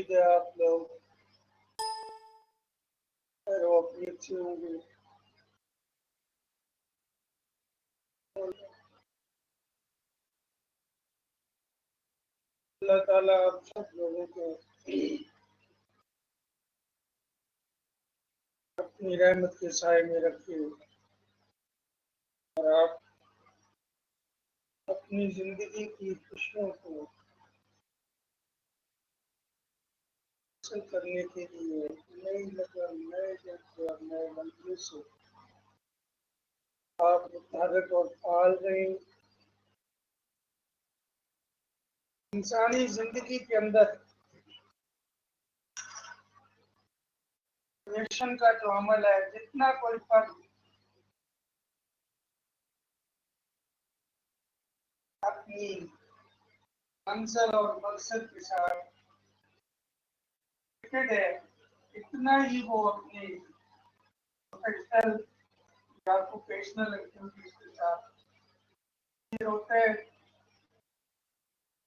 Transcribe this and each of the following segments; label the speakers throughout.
Speaker 1: उम्मीद है आप लोग अपनी अच्छे होंगे। अल्लाह ताला आप सब लोगों को अपनी रहमत के साए में रखे और आप अपनी जिंदगी की खुशियों को हासिल करने के लिए नई लगन, नए जज्बे और नए मंजिल से आप मुतहर्रिक और फाल रहें। इंसानी जिंदगी के अंदर मिशन का जो अमल है, जितना कोई फर्द अपनी मंजिल और मकसद के साथ कमिटेड है, इतना ही वो अपनी प्रोफेशनल या ऑक्यूपेशनल एक्टिविटीज के साथ होता है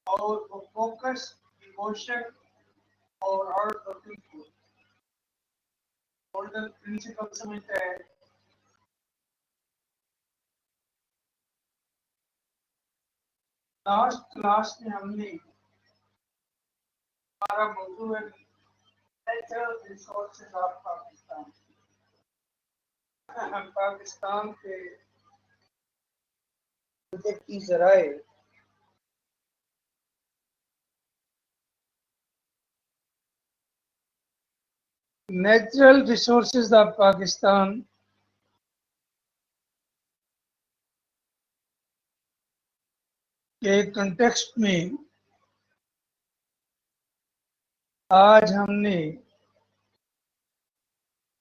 Speaker 1: और वो फोकस, डिवोशन और हार्ड वर्किंग को गोल्डन प्रिंसिपल समझता है। लास्ट क्लास में हमने हमारा मौजूद है नेचुरल रिसोर्सेज ऑफ पाकिस्तान। हम पाकिस्तान के कुदरती ज़राए नेचुरल रिसोर्सेज ऑफ पाकिस्तान के कंटेक्स्ट में आज हमने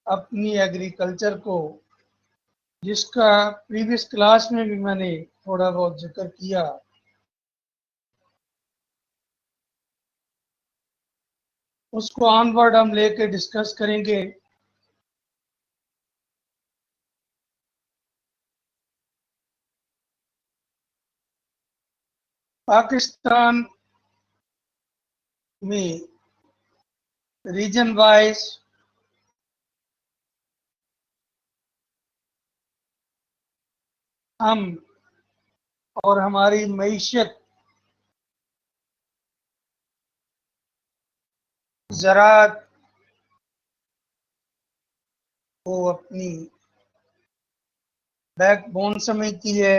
Speaker 1: अपनी एग्रीकल्चर को, जिसका प्रीवियस क्लास में भी मैंने थोड़ा बहुत जिक्र किया, उसको ऑनवर्ड हम लेके डिस्कस करेंगे। पाकिस्तान में रीजन वाइज हम और हमारी मईशत ज़राअत को अपनी बैकबोन समझती है।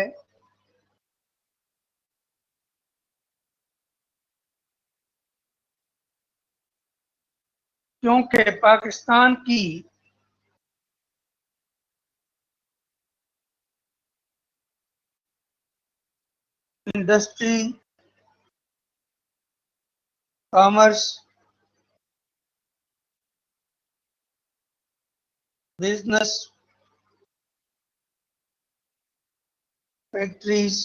Speaker 1: क्योंकि पाकिस्तान की इंडस्ट्री, कॉमर्स, बिजनेस, फैक्ट्रीज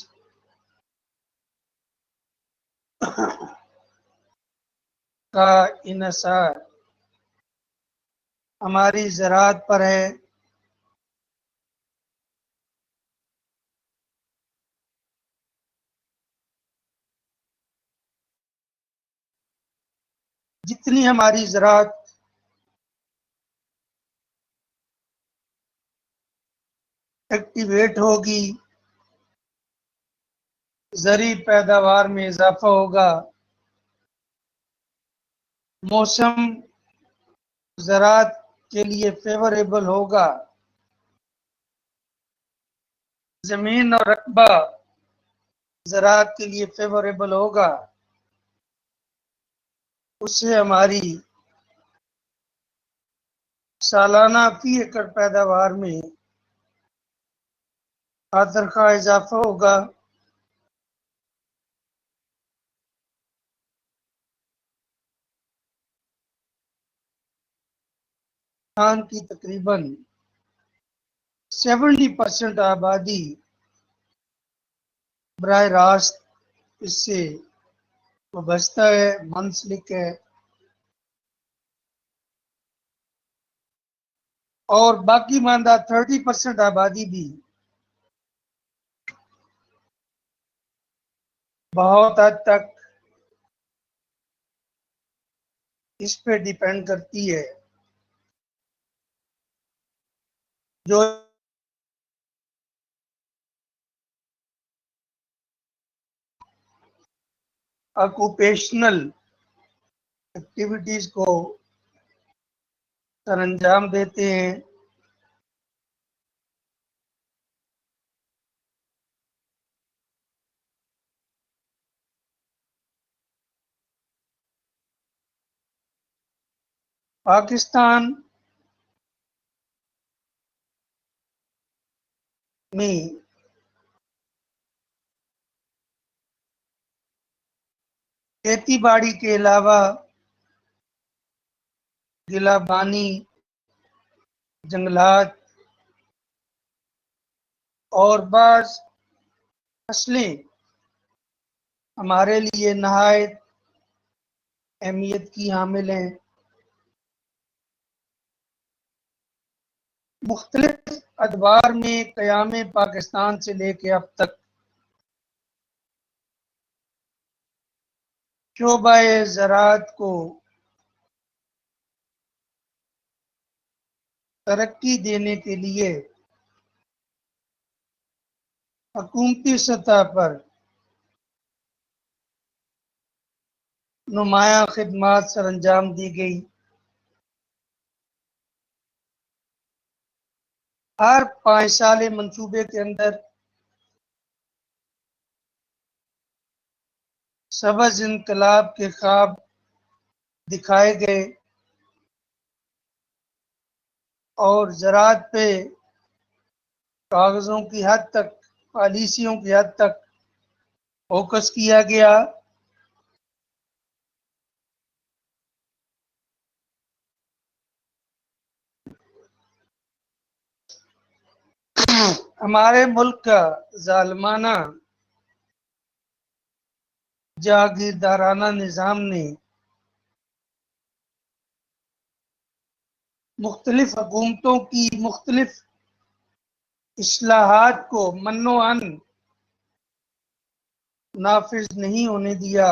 Speaker 1: का इन्हिसार हमारी ज़राअत पर है। जितनी हमारी ज़राअत एक्टिवेट होगी, ज़री पैदावार में इजाफा होगा, मौसम ज़राअत के लिए फेवरेबल होगा, ज़मीन और रकबा ज़राअत के लिए फेवरेबल होगा, उससे हमारी सालाना फी एकड़ पैदावार में आखिरकार इजाफा होगा। पाकिस्तान की तकरीबन 70% आबादी बराह रास्त इससे वाबस्ता है, मुंसलिक है, और बाकी मानदा 30% आबादी भी बहुत हद तक इस पे डिपेंड करती है। जो ऑक्यूपेशनल एक्टिविटीज को सरंजाम देते हैं, पाकिस्तान में खेती बाड़ी के अलावा गिलाबानी, जंगलात और बाज़ फसलें हमारे लिए नहायत अहमियत की हामिल हैं। मुख्तलिफ अदवार में क़याम पाकिस्तान से लेके अब तक शोबा-ए ज़राअत को तरक्की देने के लिए हुकूमती सतह पर नुमायां खिदमात सरअंजाम दी गई। हर 5 साले मंसूबे के अंदर सबज इनकलाब के ख्वाब दिखाए गए और ज़राअत पे कागज़ों की हद तक, पॉलिसियों की हद तक फोकस किया गया। हमारे मुल्क का जालिमाना जागीरदाराना निज़ाम ने मुख्तलिफ हुकूमतों की मुख्तलिफ इस्लाहात को मन्नो-अन नाफिज नहीं होने दिया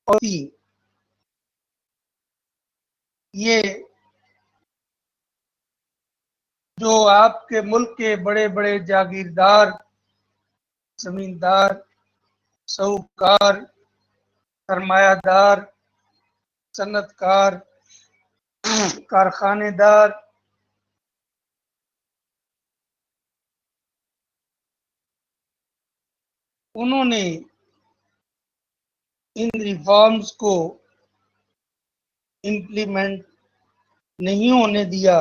Speaker 1: और ये जो आपके मुल्क के बड़े बड़े जागीरदार, जमींदार, साहूकार, सरमायादार, सनतकार, कारखानेदार, उन्होंने इन रिफॉर्म्स को इम्प्लीमेंट नहीं होने दिया।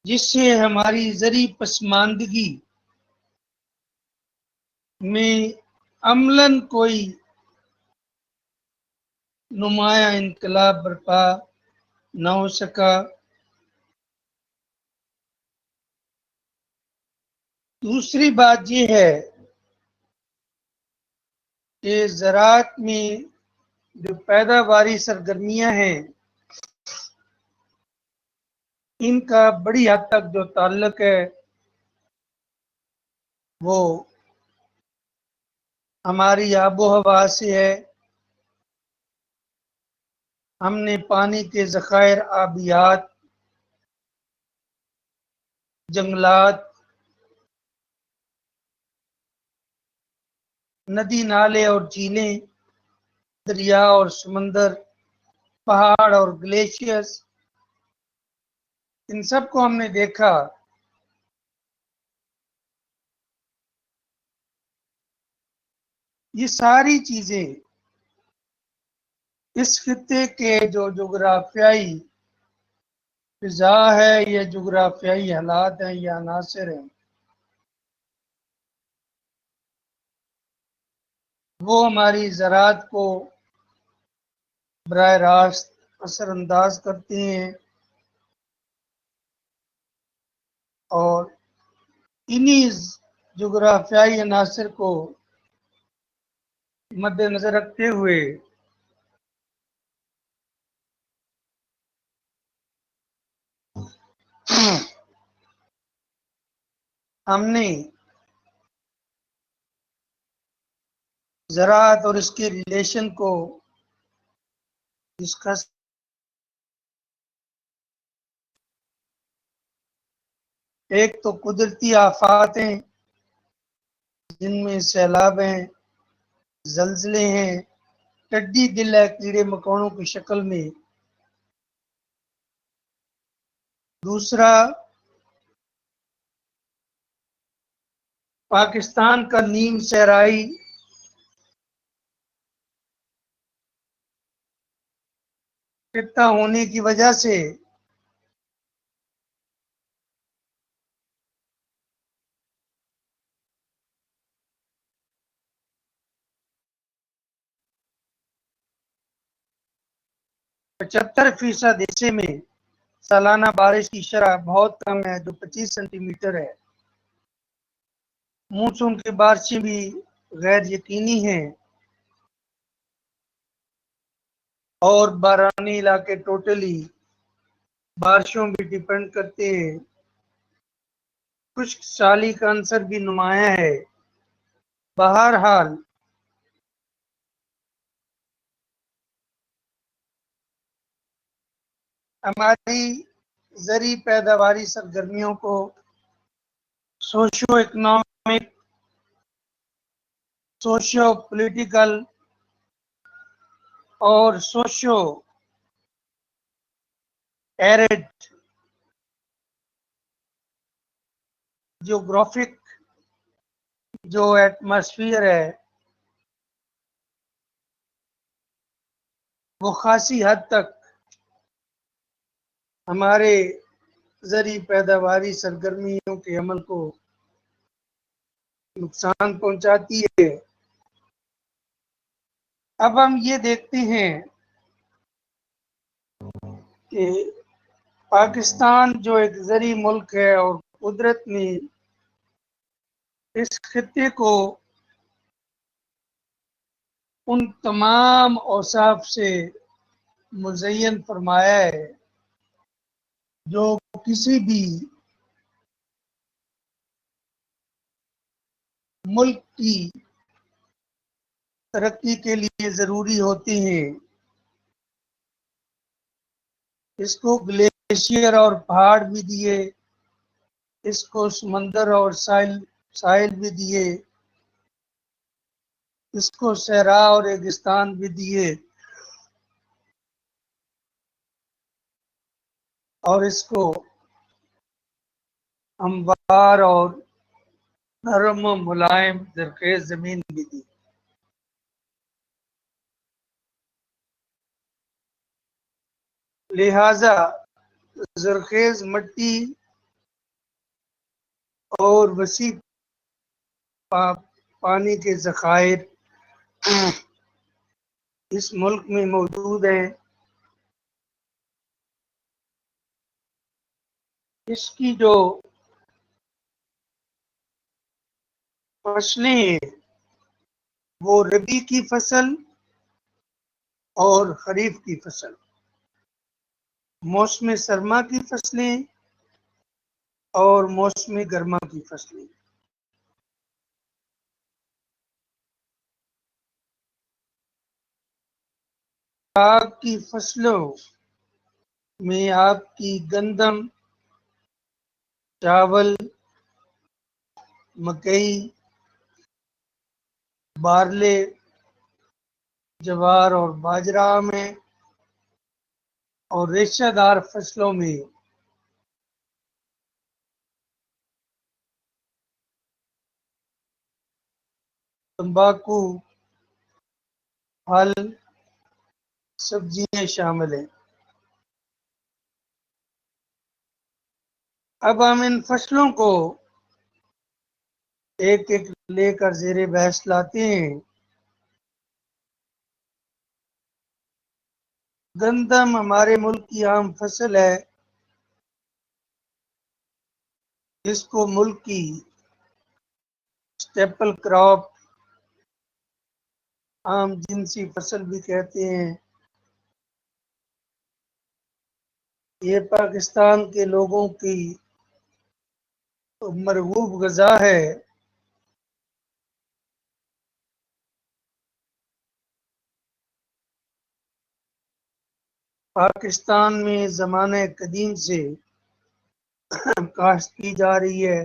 Speaker 1: जिससे हमारी ज़री पसमानदगी में अमलन कोई नुमाया इनकलाब बर्पा न हो सका। दूसरी बात यह है कि ज़राअत में जो पैदावारी सरगर्मियां हैं, इनका बड़ी हद तक जो ताल्लुक है वो हमारी आबो हवा से है। हमने पानी के ज़खायर, आबियात, जंगलात, नदी नाले और झीलें, दरिया और समंदर, पहाड़ और ग्लेशियर्स, इन सब को हमने देखा। ये सारी चीजें इस खित्ते के जो जोग्राफियाई फिजा है या जोग्राफियाई हालात हैं या अनासर हैं, वो हमारी ज़राअत को बराह रास्त असरअंदाज करते हैं और इन्हीं जोग्राफियाई अनासर को मद्देनजर रखते हुए
Speaker 2: हमने ज़राअत और इसके रिलेशन को डिस्कस एक तो कुदरती आफात हैं जिनमें सैलाब हैं, जलजले हैं, टिड्डी दिल है कीड़े मकोड़ों की शक्ल में। दूसरा, पाकिस्तान का नीम सहराई खित्ता होने की वजह से %75 हिस्से में सालाना बारिश की शरह बहुत कम है, जो 25 सेंटीमीटर है। मानसून की बारिशें भी गैर यकीनी हैं और बारानी इलाके टोटली बारिशों भी डिपेंड करते हैं। खुश्क साली का अंसर भी नुमाया है। बहरहाल हमारी ज़री पैदावारी सरगर्मियों को सोशियो इकोनॉमिक, सोशियो पॉलिटिकल और सोशियो एरिड जियोग्राफिक जो एटमॉस्फेयर है वो खासी हद तक हमारे ज़री पैदावारी सरगर्मियों के अमल को नुकसान पहुंचाती है। अब हम ये देखते हैं कि पाकिस्तान जो एक ज़री मुल्क है और कुदरत ने इस खित्ते को उन तमाम औसाफ से मुज़य्यन फरमाया है जो किसी भी मुल्क की तरक्की के लिए ज़रूरी होते हैं। इसको ग्लेशियर और पहाड़ भी दिए, इसको समंदर और साहिल भी दिए, इसको सहरा और रेगिस्तान भी दिए और इसको हमवार और नरम मुलायम जरखेज जमीन भी दी। लिहाजा जरखेज मिट्टी और वसी पानी के ज़खायर इस मुल्क में मौजूद हैं। इसकी जो फसलें हैं वो रबी की फसल और खरीफ की फसल, मौसम सरमा की फसलें और मौसम गर्मा की फसलें। आपकी फसलों में आपकी गंदम, चावल, मकई, बारले, जवार और बाजरा में, और रेशेदार फसलों में तंबाकू, फल, सब्जियां शामिल हैं। अब हम इन फसलों को एक एक लेकर जेरे बहस लाते हैं। गंदम हमारे मुल्क की आम फसल है जिसको मुल्क की स्टेपल क्रॉप, आम जिनसी फसल भी कहते हैं। ये पाकिस्तान के लोगों की मरगूब ग़िज़ा है। पाकिस्तान में ज़माने कदीम से काश्त की जा रही है।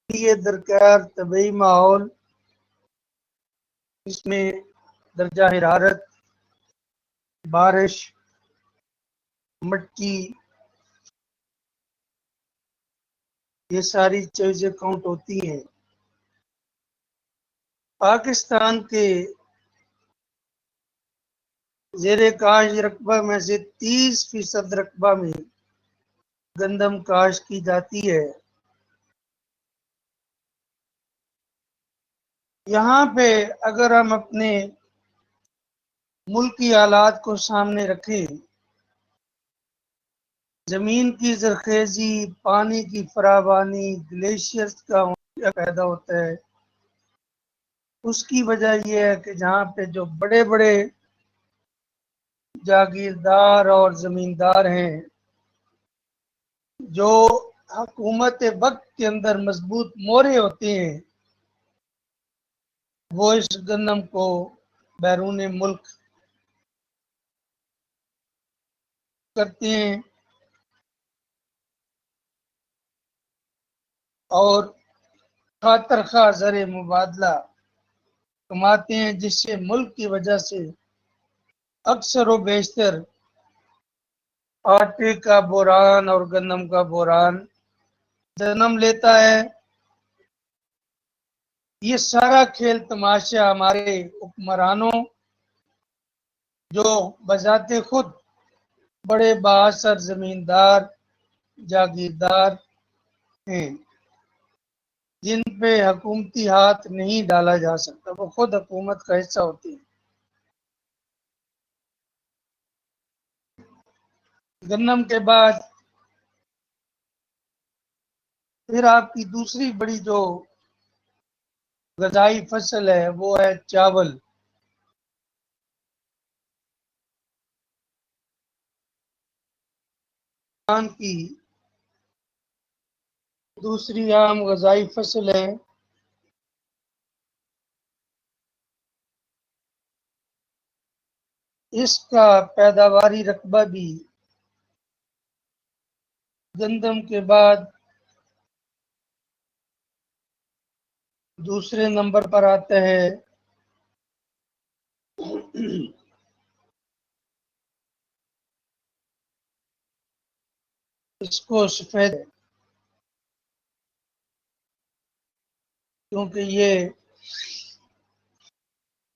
Speaker 2: ये दरकार तबी माहौल, इसमें दर्जा हरारत, बारिश, मिट्टी, ये सारी चीजें काउंट होती हैं। पाकिस्तान के ज़ेरे काश रकबा में से 30% रकबा में गंदम काश की जाती है। यहाँ पे अगर हम अपने मुल्क की हालात को सामने रखें, जमीन की जरखेजी, पानी की फरावानी, ग्लेशियर्स का होना पैदा होता है। उसकी वजह यह है कि जहाँ पे जो बड़े बड़े जागीरदार और जमींदार हैं, जो हुकूमत वक्त के अंदर मजबूत मोहरे होते हैं, वो इस गन्नम को बैरून मुल्क करते हैं और खातरखा ज़र मुबादला कमाते हैं, जिससे मुल्क की वजह से अक्सर व बेशतर आटे का बोरान और गन्नम का बोरान जन्म लेता है। ये सारा खेल तमाशा हमारे हुक्मरानों, जो बजाते खुद बड़े बासर जमींदार जागीरदार हैं, जिन पे हुकूमती हाथ नहीं डाला जा सकता, वो खुद हुकूमत का हिस्सा होती है। गन्नम के बाद फिर आपकी दूसरी बड़ी जो गजाई फसल है वो है चावल। पाकिस्तान की दूसरी आम गजाई फसल है। इसका पैदावारी रकबा भी गंदम के बाद दूसरे नंबर पर आता है। इसको सफेद, क्योंकि ये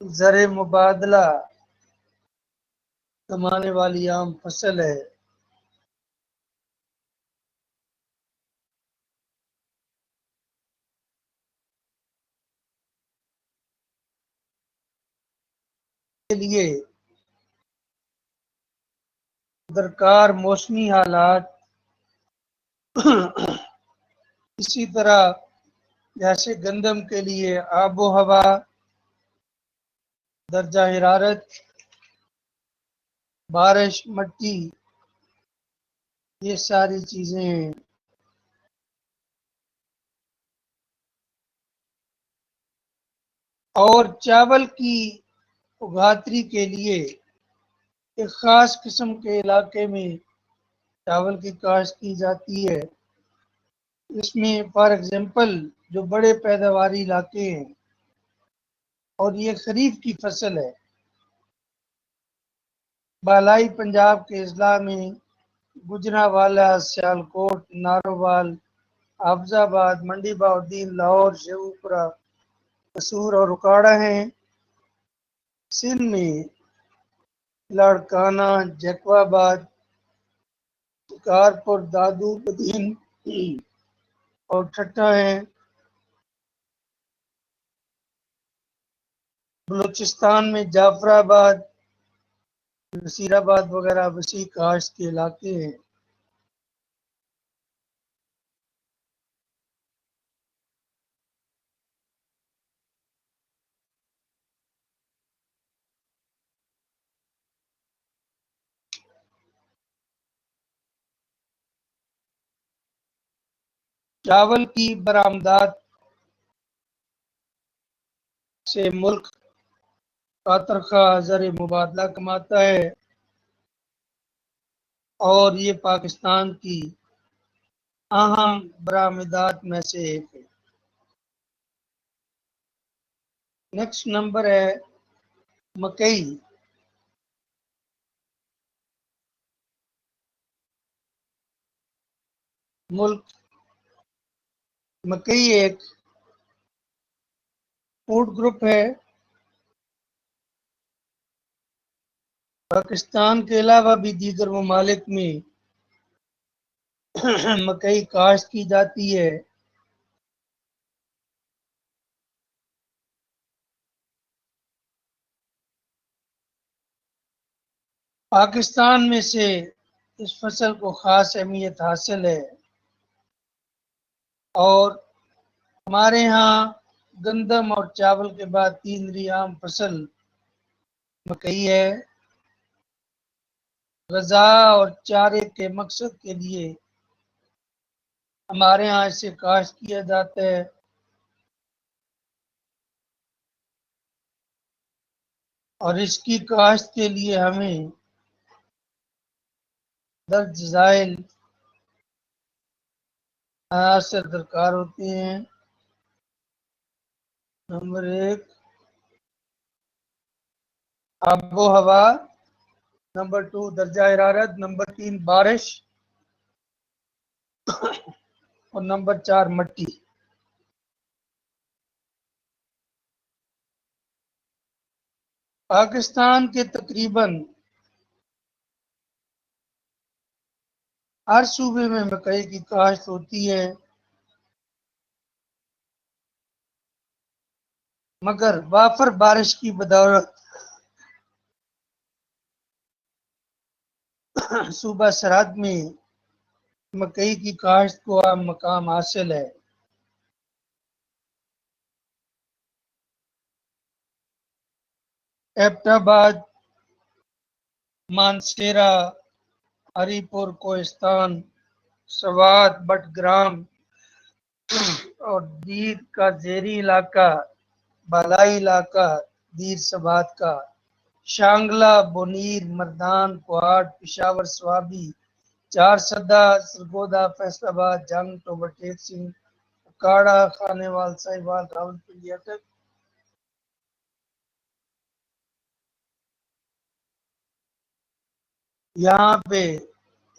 Speaker 2: ज़र मुबादला कमाने वाली आम फसल है। के लिए दरकार मौसमी हालात, इसी तरह जैसे गंदम के लिए आबो हवा, दर्जा हरारत, बारिश, मिट्टी, ये सारी चीजें हैं। और चावल की उगातरी के लिए एक खास किस्म के इलाके में चावल की काश्त की जाती है। इसमें फॉर एग्जांपल जो बड़े पैदावारी इलाके हैं और ये खरीफ की फसल है, बालाई पंजाब के अजला में गुजरांवाला, सियालकोट, नारोवाल, हाफजाबाद, मंडी बहाउद्दीन, लाहौर, शेखुपुरा, कसूर और उकाड़ा हैं। सिंध में लाड़काना, जैकवाबाद, शिकारपुर, दादू, बदीन और ठट्टा हैं। बलूचिस्तान में जाफराबाद, नसीराबाद वगैरह वसी काश्त के इलाके हैं। चावल की बरामदात से मुल्क कातरखा ज़र मुबादला कमाता है और ये पाकिस्तान की अहम बरामदात में से एक है। नेक्स्ट नंबर है मकई। मुल्क मकई एक फूड ग्रुप है। पाकिस्तान के अलावा भी दीगर ममालिक में मकई काश्त की जाती है। पाकिस्तान में से इस फसल को खास अहमियत हासिल है और हमारे यहाँ गंदम और चावल के बाद तीसरी आम फसल मकई है। ग़ज़ा और चारे के मकसद के लिए हमारे यहाँ इसे काश्त किया जाता है। और इसकी काश्त के लिए हमें दर्ज ज़ाइल अनासर दरकार होते हैं। नंबर एक आबो हवा, नंबर 2 दर्जा हरारत, नंबर 3 बारिश और नंबर 4 मिट्टी। पाकिस्तान के तकरीबन हर सूबे में मकई की काश्त होती है, मगर वाफर बारिश की बदौलत सूबा सरहद में मकई की काश्त को आम मकाम हासिल है। एबटाबाद, मानसेरा, हरीपुर, कोहिस्तान, सवात, बटग्राम और दीर का जेरी इलाका, बालाई इलाका, दीर सबात का, शांगला, बोनीर, मर्दान, कुहाड़, पिशावर, स्वाबी, चार सदा, सरगोदा, फैसलाबाद, जंग, टोबरटेक सिंह, काड़ा, खानेवाल, साहिवाल, रावलपिंडी तक यहाँ पे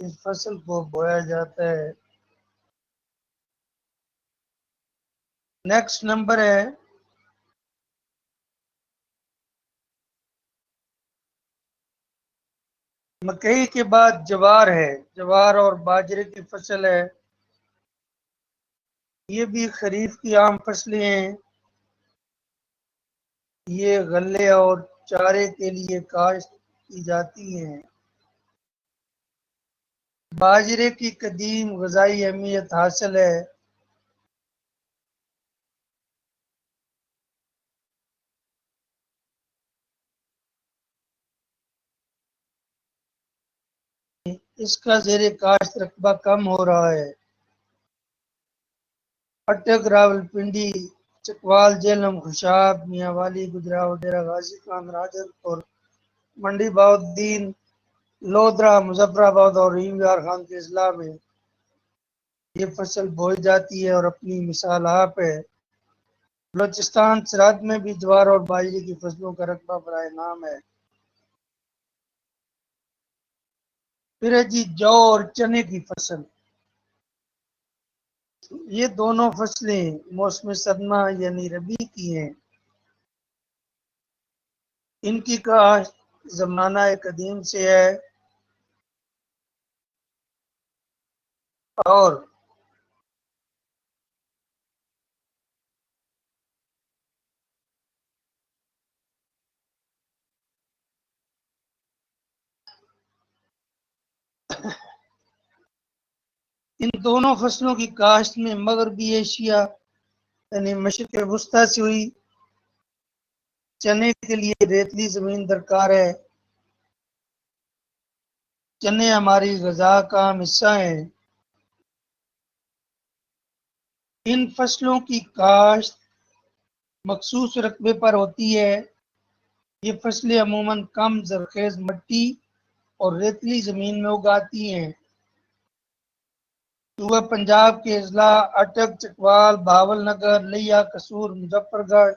Speaker 2: इस फसल को बोया जाता है। नेक्स्ट नंबर है मकई के बाद जवार है। जवार और बाजरे की फसल है। ये भी खरीफ की आम फसलें हैं। ये गल्ले और चारे के लिए काश्त की जाती हैं। बाजरे की कदीम ग़ज़ाई अहमियत हासिल है। इसका ज़ेरे काश्त रकबा कम हो रहा है। अटक, रावलपिंडी, चकवाल, जेहलम, खुशाब, मियांवाली, गुजरात, डेरा गाजी खान, राजनपुर, मंडी बहाउद्दीन, लोधरा, मुजफ्फराबाद और रीमयार खान के अजला में ये फसल बोई जाती है और अपनी मिसाल आप है। बलोचिस्तान सरहद में भी ज्वार और बाजरे की फसलों का रकबा बराए नाम है। फिर है जी जौ और चने की फसल। ये दोनों फसलें मौसम सरमा यानी रबी की हैं। इनकी काश्त ज़माना कदीम से है और इन दोनों फसलों की काश्त में मगरबी एशिया यानी मशरिक़ वुस्ता से हुई। चने के लिए रेतली जमीन दरकार है। चने हमारी ग़ज़ा का अहम हिस्सा हैं। इन फसलों की काश्त मखसूस रकबे पर होती है। ये फसलें अमूमन कम जरखेज मिट्टी और रेतीली जमीन में उगाती हैं। सूबा पंजाब के अजला अटक, चकवाल, भावलनगर, लिया, कसूर, मुजफ्फरगढ़,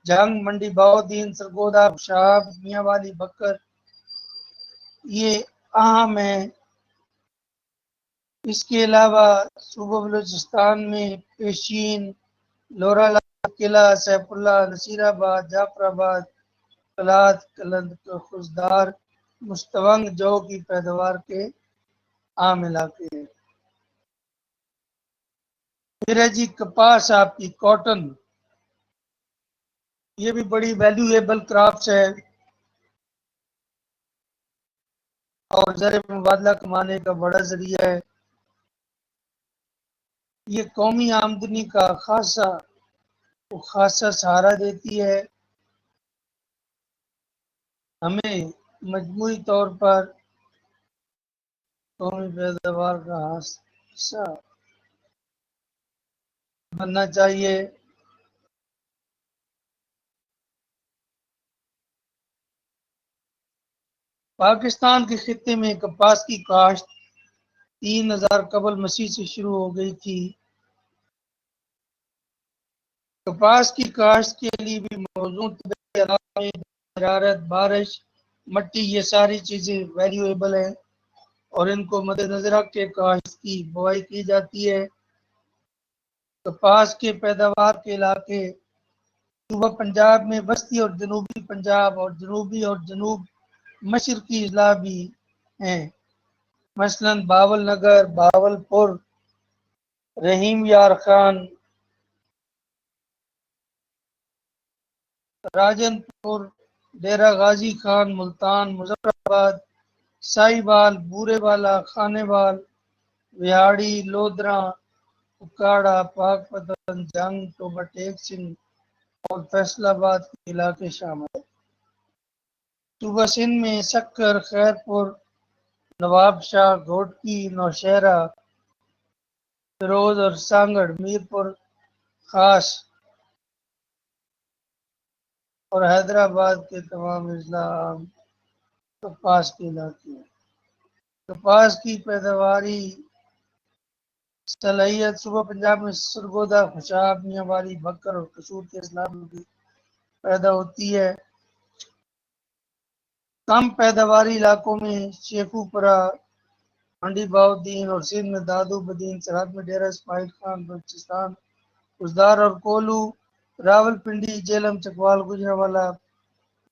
Speaker 2: जंग, मंडी बहाउद्दीन, सरगोदा, शाब, मियांवाली, बकर ये अहम है। इसके अलावा सूबा बलूचिस्तान में पेशीन, लोराला, किला, सैफुल्ला, नसीराबाद, जाफराबाद, कलात, कलंद, खुशदार, मुस्तवंग जौ की पैदावार के आम इलाके हैं। फिर है जी कपास, आपकी कॉटन, ये भी बड़ी वैल्यूएबल क्रॉप्स है और ज़र मुबादला कमाने का बड़ा जरिया है। ये कौमी आमदनी का खासा सहारा देती है। हमें मजमूई तौर पर कौमी पैदावार का हिस्सा बनना चाहिए। पाकिस्तान के खित्ते में कपास की काश्त 3000 कबल मसीह से शुरू हो गई थी। कपास की काश्त के लिए भी मौजूद हरारत, बारिश, मट्टी, ये सारी चीजें वैल्यूएबल हैं और इनको मद्देनजर रख के काश्त की बुआई की जाती है। कपास के पैदावार के इलाके सूबा पंजाब में बस्ती और जनूबी पंजाब और जनूब मशरकी अजला भी हैं। मसलन बावलनगर, बावलपुर, रहीम यार खान, राजनपुर, डेरा गाजी खान, मुल्तान, मुजफ्फराबाद, साहिवाल, बूरेवाला, खानेवाल, विहाड़ी, लोधरा, उकाड़ा, पाकपतन, जंग, टोबा टेक सिंह और फैसलाबाद के इलाके शामिल है। सूबा सिंध में सक्कर, खैरपुर, नवाबशाह, घोटकी, नौशहरा, फिरोज और सांगड़, मीरपुर खास और हैदराबाद के तमाम अजला कपास के इलाके हैं। कपास की पैदावारी सलाहियत सूबा पंजाब में सरगोदा, खुशाब, मियांवाली, बकर और कसूर के अजला में भी पैदा होती है। कम पैदावारी इलाकों में शेखुपुरा, मंडी बहाउद्दीन और सिंध में दादू बदीन, सरहद में डेरा इस्माइल खान, बलूचिस्तान उजदार और कोलू, रावलपिंडी, जेलम, चकवाल, गुजरांवाला,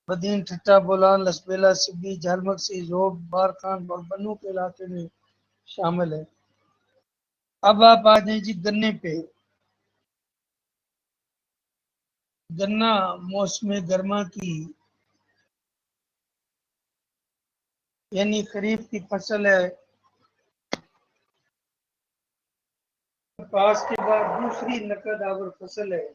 Speaker 2: बदीन, ठट्टा, बोलान, लसबेला, सिब्बी, झालमगसी, जोब, बारखान और बन्नू के इलाके में शामिल है। अब आप आ जाए जी गन्ने पे। गन्ना मौसम गर्मा की यानी खरीफ की फसल है। कपास के बाद दूसरी नकद आवर फसल है।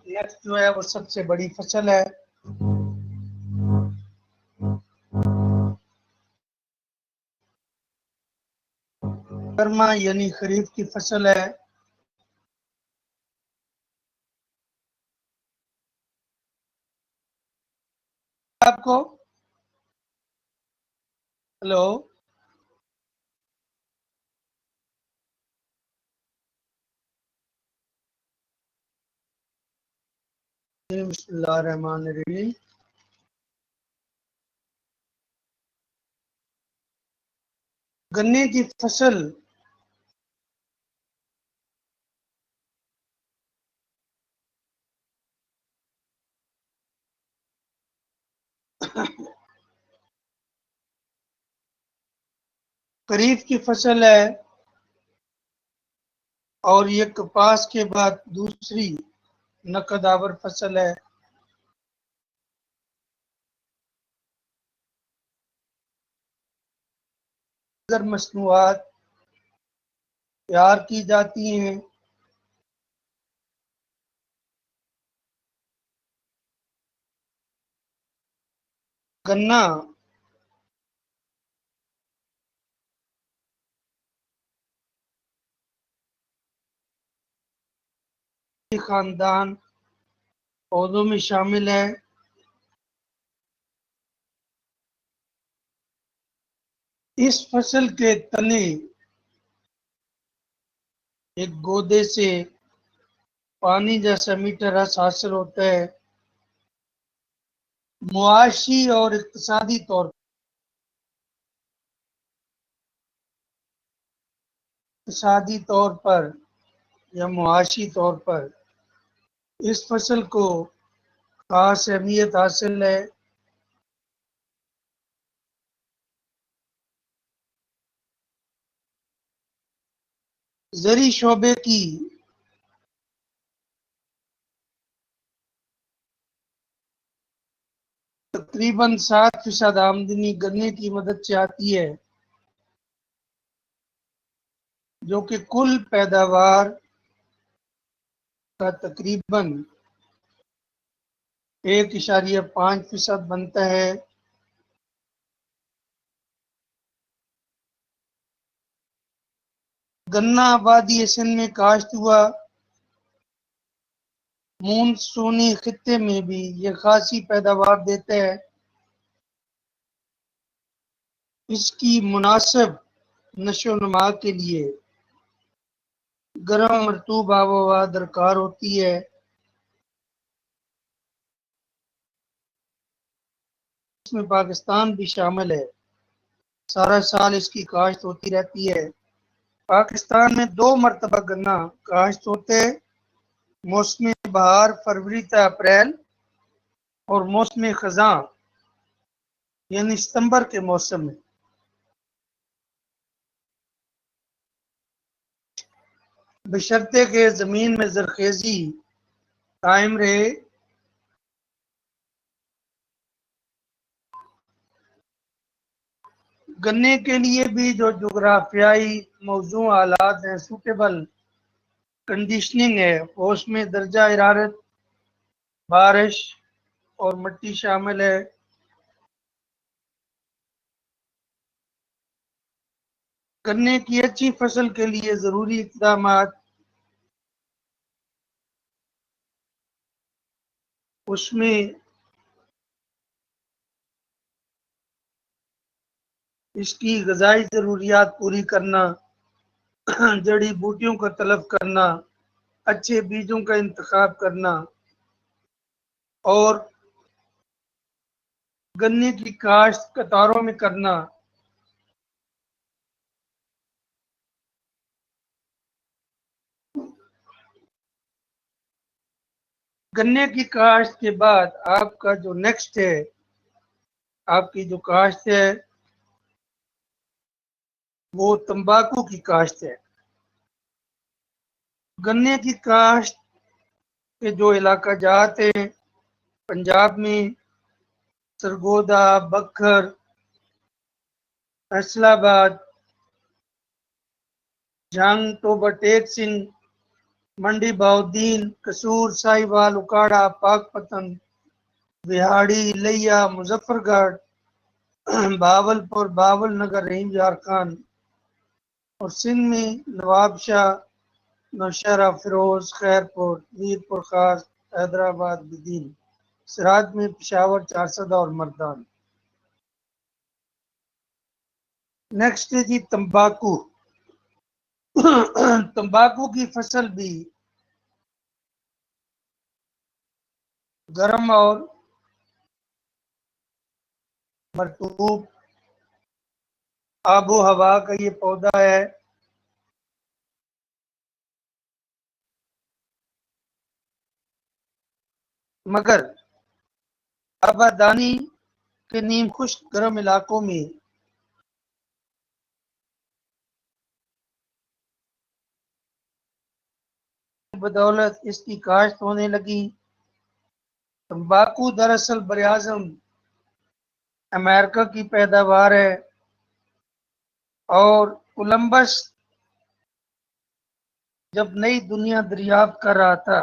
Speaker 2: नेक्स्ट जो है वो सबसे बड़ी फसल है। गर्मा यानी खरीफ की फसल है। आपको हेलो बिस्मिल्लाहिर्रहमानिर्रहीम। गन्ने की फसल खरीफ की फसल है और ये कपास के बाद दूसरी नकद आवर फसल है। अगर मसनूआत तैयार की जाती हैं, गन्ना खानदान पौधों में शामिल है। इस फसल के तने एक गोदे से पानी जैसा मीठा रस हासिल होता है। मुआशी और इक्तिसादी तौर पर या मुआशी तौर पर इस फसल को खास अहमियत हासिल है। ज़री शोबे की तकरीबन 7% आमदनी गन्ने की मदद से आती है, जो कि कुल पैदावार का तकरीबन 1.5% बनता है। गन्ना आबादी सिंध में काश्त हुआ। मानसूनी खित्ते में भी ये खासी पैदावार देता है। इसकी मुनासिब नशोनुमा के लिए गर्म मरतूब आबोहवा दरकार होती है। इसमें पाकिस्तान भी शामिल है। सारा साल इसकी काश्त होती रहती है। पाकिस्तान में 2 मरतबा गन्ना काश्त होते हैं, मौसम बहार फरवरी से अप्रैल और मौसम खज़ां यानी सितंबर के मौसम में। बशर्ते के जमीन में जरखेजी कायम रहे। गन्ने के लिए भी जो जोग्राफियाई मौजू हालात हैं, सूटेबल कंडीशनिंग है, वो उसमें दर्जा हरारत, बारिश और मिट्टी शामिल है। गन्ने की अच्छी फसल के लिए जरूरी इक़दाम उसमें इसकी ग़िज़ाई ज़रूरियात पूरी करना, जड़ी बूटियों का तलब करना, अच्छे बीजों का इंतखाब करना और गन्ने की काश्त कतारों में करना। गन्ने की काश्त के बाद आपका जो नेक्स्ट है, आपकी जो काश्त है वो तंबाकू की काश्त है। गन्ने की काश्त के जो इलाका जात हैं, पंजाब में सरगोदा, बखर, फैसलाबाद, जंग, टोबा टेक सिंह, मंडी बहाउद्दीन, कसूर, साहिवाल, उकाड़ा, पाकपतन, बिहाड़ी, लिया, मुजफ्फरगढ़, भावलपुर, भावल नगर, रहीम यार खान और सिंध में नवाबशाह, नौशहरा, फिरोज, खैरपुर, मीरपुर खास, हैदराबाद, बिदीन, सिराज में पेशावर, चारसदा और मर्दान। नेक्स्ट है जी तंबाकू। तंबाकू की फसल भी गर्म और मरतूब आबो हवा का ये पौधा है। मगर आबादानी के नीम खुश्क गर्म इलाकों में बदौलत इसकी काश्त होने लगी। तंबाकू दरअसल बरआज़म अमेरिका की पैदावार है और कोलंबस जब नई दुनिया दरियाफ्त कर रहा था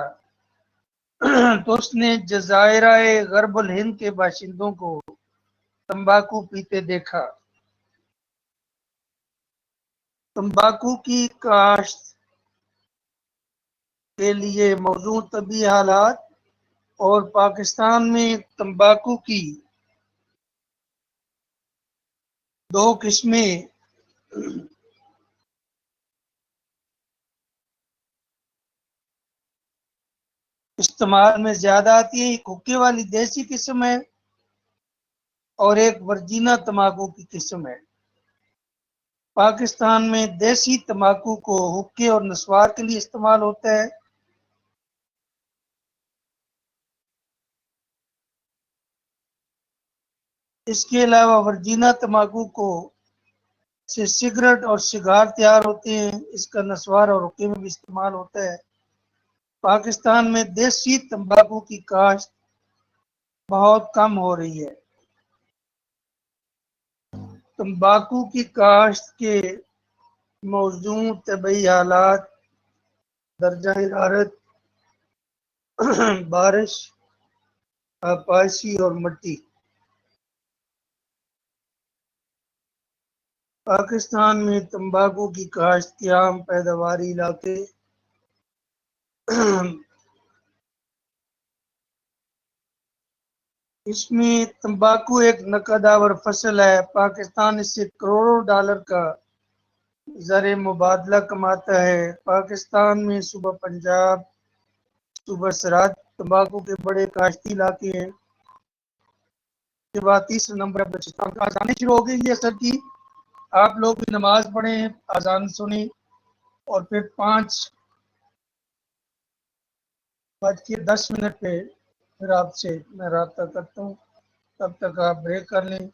Speaker 2: तो उसने जज़ायरा गरबुल हिंद के बाशिंदों को तंबाकू पीते देखा। तंबाकू की काश्त के लिए मौजूद तबी हालात और पाकिस्तान में तंबाकू की दो किस्में इस्तेमाल में ज्यादा आती है। एक हुक्के वाली देसी किस्म है और एक वर्जीना तंबाकू की किस्म है। पाकिस्तान में देसी तंबाकू को हुक्के और नस्वार के लिए इस्तेमाल होता है। इसके अलावा वर्जीना तंबाकू को से सिगरेट और सिगार तैयार होते हैं। इसका नस्वार और हुक्के में भी इस्तेमाल होता है। पाकिस्तान में देसी तंबाकू की काश्त बहुत कम हो रही है। तंबाकू की काश्त के मौजूद तबई हालात, दर्जा हरारत, बारिश, आपाशी और मिट्टी। पाकिस्तान में तंबाकू की काश्त के आम पैदावारी इलाके इसमें तंबाकू एक नकदावर फसल है। पाकिस्तान इससे करोड़ों डॉलर का ज़र मुबादला कमाता है। पाकिस्तान में सूबा पंजाब, सूबा सराद तंबाकू के बड़े काश्ती इलाके हैं। के बाद तीसरे नंबर पर बलूचिस्तान का आजानी शुरू हो गई है। सर की आप लोग भी नमाज पढ़ें, अजान सुने और फिर 5:10 पे फिर आपसे मैं रब्ता करता हूँ। तब तक आप ब्रेक कर लें।